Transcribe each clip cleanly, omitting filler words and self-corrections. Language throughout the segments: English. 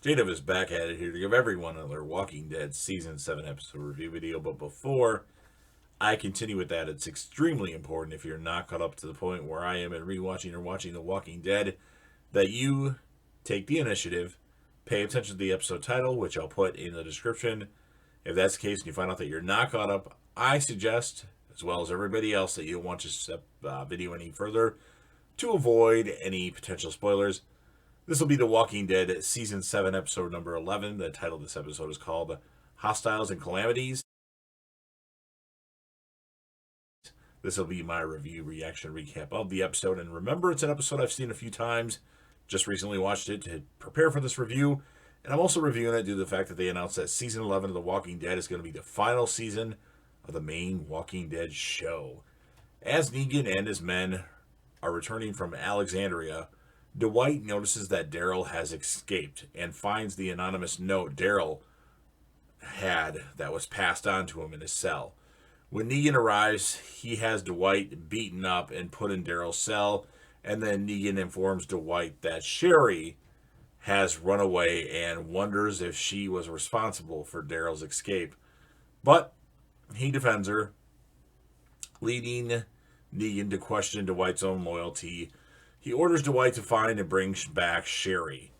Jada is back at it here to give everyone another Walking Dead Season 7 episode review video. But before I continue with that, it's extremely important if you're not caught up to the point where I am in rewatching or watching The Walking Dead that you take the initiative, pay attention to the episode title, which I'll put in the description. If that's the case and you find out that you're not caught up, I suggest, as well as everybody else, that you don't watch this video any further to avoid any potential spoilers. This will be The Walking Dead Season 7, Episode number 11. The title of this episode is called Hostiles and Calamities. This will be my review, reaction, recap of the episode. And remember, it's an episode I've seen a few times. Just recently watched it to prepare for this review. And I'm also reviewing it due to the fact that they announced that Season 11 of The Walking Dead is going to be the final season of the main Walking Dead show. As Negan and his men are returning from Alexandria, Dwight notices that Daryl has escaped and finds the anonymous note Daryl had that was passed on to him in his cell. When Negan arrives, he has Dwight beaten up and put in Daryl's cell, and then Negan informs Dwight that Sherry has run away and wonders if she was responsible for Daryl's escape. But he defends her, leading Negan to question Dwight's own loyalty. He orders Dwight to find and bring back Sherry.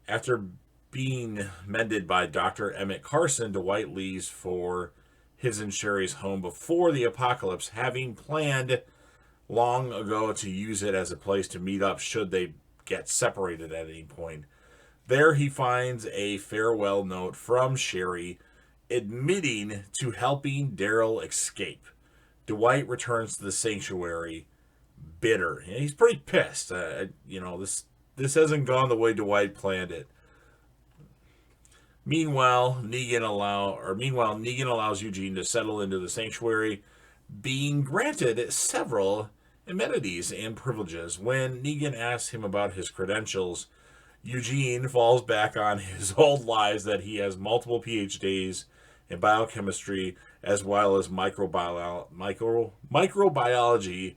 After being mended by Dr. Emmett Carson, Dwight leaves for his and Sherry's home before the apocalypse, having planned long ago to use it as a place to meet up should they get separated at any point. There he finds a farewell note from Sherry admitting to helping Daryl escape. Dwight returns to the sanctuary bitter. He's pretty pissed. This hasn't gone the way Dwight planned it. Meanwhile, Negan allows Eugene to settle into the sanctuary, being granted several amenities and privileges. When Negan asks him about his credentials, Eugene falls back on his old lies that he has multiple PhDs in biochemistry as well as microbiology.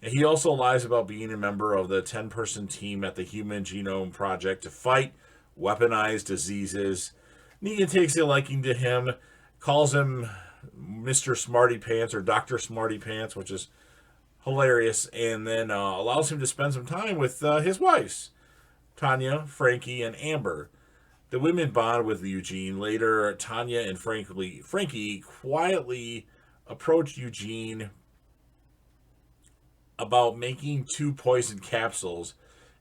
He also lies about being a member of the 10-person team at the Human Genome Project to fight weaponized diseases. Negan takes a liking to him, calls him Mr. Smarty Pants or Dr. Smarty Pants, which is hilarious, and then allows him to spend some time with his wives, Tanya, Frankie, and Amber. The women bond with Eugene. Later, Tanya and Frankie quietly approach Eugene about making 2 poison capsules,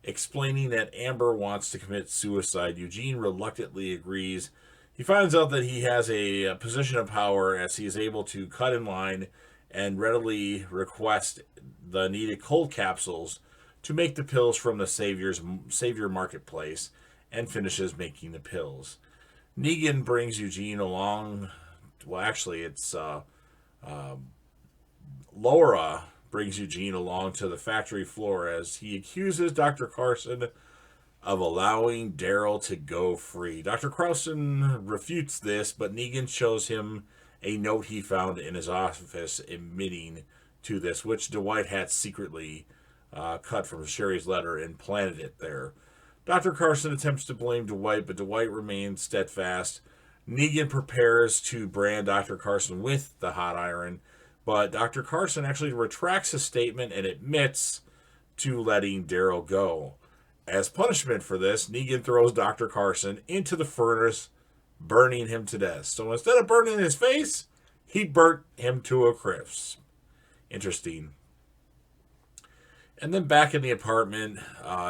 explaining that Amber wants to commit suicide. Eugene reluctantly agrees. He finds out that he has a position of power as he is able to cut in line and readily request the needed cold capsules to make the pills from the Savior Marketplace, and finishes making the pills. Negan brings Eugene along. Well, actually, it's Laura brings Eugene along to the factory floor as he accuses Dr. Carson of allowing Daryl to go free. Dr. Carson refutes this, but Negan shows him a note he found in his office admitting to this, which Dwight had secretly cut from Sherry's letter and planted it there. Dr. Carson attempts to blame Dwight, but Dwight remains steadfast. Negan prepares to brand Dr. Carson with the hot iron, but Dr. Carson actually retracts his statement and admits to letting Daryl go. As punishment for this, Negan throws Dr. Carson into the furnace, burning him to death. So instead of burning his face, he burnt him to a crisp. Interesting. And then back in the apartment,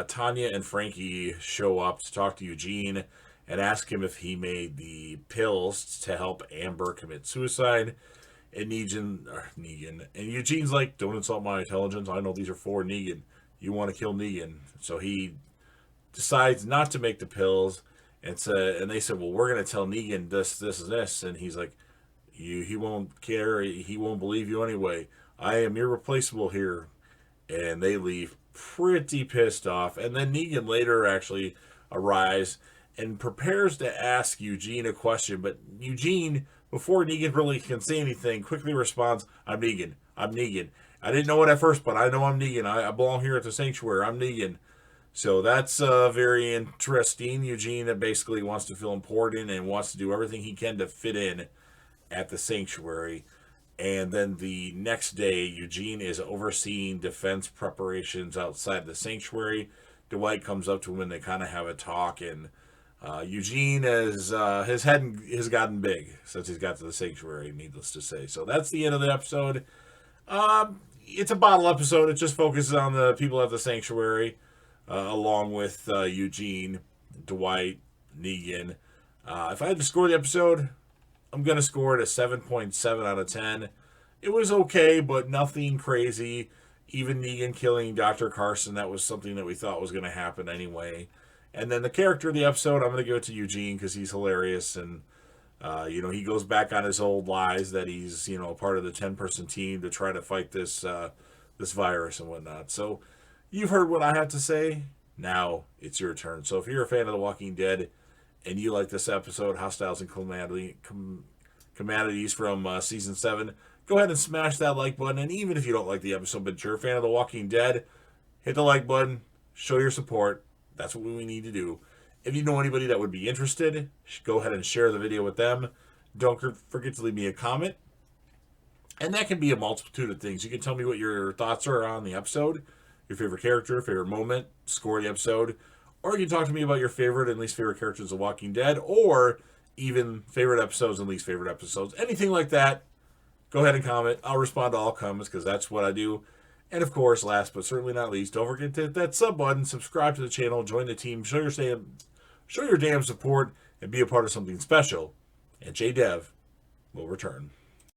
Tanya and Frankie show up to talk to Eugene and ask him if he made the pills to help Amber commit suicide. And Eugene's like, don't insult my intelligence. I know these are for Negan. You want to kill Negan. So he decides not to make the pills. And they said, well, we're going to tell Negan this, this, and this. And he's like, he won't care. He won't believe you anyway. I am irreplaceable here. And they leave pretty pissed off. And then Negan later actually arrives and prepares to ask Eugene a question. But Eugene, before Negan really can say anything, quickly responds, I'm Negan. I didn't know it at first, but I know I'm Negan. I belong here at the sanctuary. I'm Negan. So that's very interesting. Eugene basically wants to feel important and wants to do everything he can to fit in at the sanctuary. And then the next day, Eugene is overseeing defense preparations outside the sanctuary. Dwight comes up to him and they kind of have a talk. And Eugene is his head has gotten big since he's got to the sanctuary, needless to say. So that's the end of the episode. It's a bottle episode. It just focuses on the people at the sanctuary, along with Eugene, Dwight, Negan. If I had to score the episode, I'm going to score it a 7.7 out of 10. It was okay, but nothing crazy. Even Negan killing Dr. Carson, that was something that we thought was going to happen anyway. And then the character of the episode, I'm going to give it to Eugene because he's hilarious. And, he goes back on his old lies that he's, part of the 10-person team to try to fight this virus and whatnot. So you've heard what I have to say. Now it's your turn. So if you're a fan of The Walking Dead and you like this episode, Hostiles and Calamities from Season 7, go ahead and smash that like button. And even if you don't like the episode, but you're a fan of The Walking Dead, hit the like button, show your support. That's what we need to do. If you know anybody that would be interested, go ahead and share the video with them. Don't forget to leave me a comment. And that can be a multitude of things. You can tell me what your thoughts are on the episode, your favorite character, favorite moment, score of the episode, or you can talk to me about your favorite and least favorite characters of Walking Dead, or even favorite episodes and least favorite episodes. Anything like that, go ahead and comment. I'll respond to all comments because that's what I do. And of course, last but certainly not least, don't forget to hit that sub button, subscribe to the channel, join the team, show your damn support, and be a part of something special. And JDev will return.